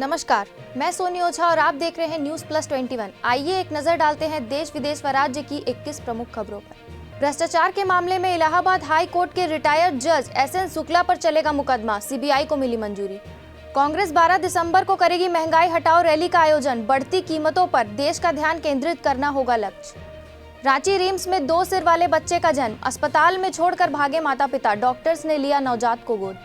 नमस्कार, मैं सोनी ओझा और आप देख रहे हैं न्यूज प्लस 21। आइए एक नजर डालते हैं देश विदेश व राज्य की 21 प्रमुख खबरों पर। भ्रष्टाचार के मामले में इलाहाबाद हाई कोर्ट के रिटायर्ड जज एसएन शुक्ला पर चलेगा मुकदमा, सीबीआई को मिली मंजूरी। कांग्रेस 12 दिसंबर को करेगी महंगाई हटाओ रैली का आयोजन, बढ़ती कीमतों पर देश का ध्यान केंद्रित करना होगा लक्ष्य। रांची रिम्स में 2 सिर वाले बच्चे का जन्म, अस्पताल में छोड़कर भागे माता पिता, डॉक्टर्स ने लिया नवजात को गोद।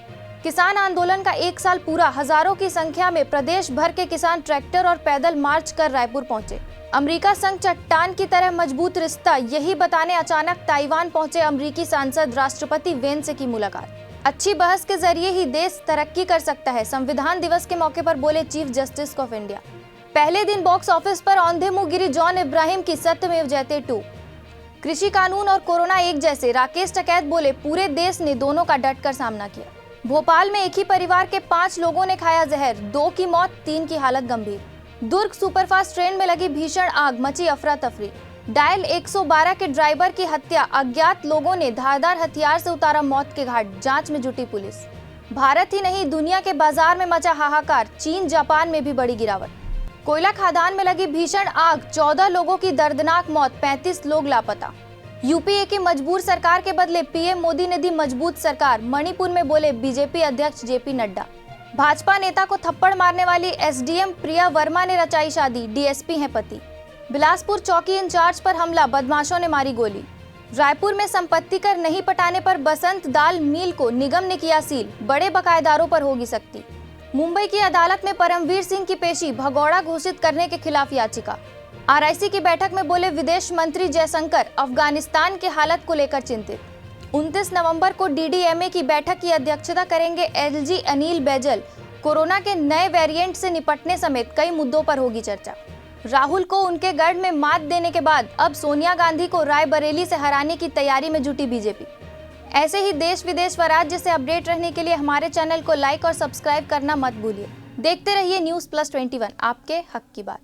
किसान आंदोलन का 1 साल पूरा, हजारों की संख्या में प्रदेश भर के किसान ट्रैक्टर और पैदल मार्च कर रायपुर पहुंचे। अमेरिका संग चट्टान की तरह मजबूत रिश्ता, यही बताने अचानक ताइवान पहुंचे अमेरिकी सांसद, राष्ट्रपति वेन्स से की मुलाकात। अच्छी बहस के जरिए ही देश तरक्की कर सकता है, संविधान दिवस के मौके पर बोले चीफ जस्टिस ऑफ इंडिया। पहले दिन बॉक्स ऑफिस पर औंधे मुंह गिरी जॉन इब्राहिम की सत्यमेव जयते 2। कृषि कानून और कोरोना एक जैसे, राकेश टिकैत बोले पूरे देश ने दोनों का डटकर सामना किया। भोपाल में एक ही परिवार के 5 लोगों ने खाया जहर, 2 की मौत, 3 की हालत गंभीर। दुर्ग सुपरफास्ट ट्रेन में लगी भीषण आग, मची अफरा तफरी। डायल 112 के ड्राइवर की हत्या, अज्ञात लोगों ने धारदार हथियार से उतारा मौत के घाट, जांच में जुटी पुलिस। भारत ही नहीं दुनिया के बाजार में मचा हाहाकार, चीन जापान में भी बड़ी गिरावट। कोयला खदान में लगी भीषण आग, 14 लोगों की दर्दनाक मौत, 35 लोग लापता। यूपीए की मजबूर सरकार के बदले पीएम मोदी ने दी मजबूत सरकार, मणिपुर में बोले बीजेपी अध्यक्ष जेपी नड्डा। भाजपा नेता को थप्पड़ मारने वाली एसडीएम प्रिया वर्मा ने रचाई शादी, डीएसपी हैं पति। बिलासपुर चौकी इंचार्ज पर हमला, बदमाशों ने मारी गोली। रायपुर में संपत्ति कर नहीं पटाने पर बसंत दाल मिल को निगम ने किया सील, बड़े बकायेदारों पर होगी सख्ती। मुंबई की अदालत में परमवीर सिंह की पेशी, भगौड़ा घोषित करने के खिलाफ याचिका। आरआईसी की बैठक में बोले विदेश मंत्री जयशंकर, अफगानिस्तान की हालत को लेकर चिंतित। 29 नवंबर को डीडीएमए की बैठक की अध्यक्षता करेंगे एलजी अनिल बैजल। कोरोना के नए वेरिएंट से निपटने समेत कई मुद्दों पर होगी चर्चा। राहुल को उनके गढ़ में मात देने के बाद अब सोनिया गांधी को रायबरेली से हराने की तैयारी में जुटी बीजेपी। ऐसे ही देश विदेश व राज्य से अपडेट रहने के लिए हमारे चैनल को लाइक और सब्सक्राइब करना मत भूलिए। देखते रहिए न्यूज प्लस 21, आपके हक की बात।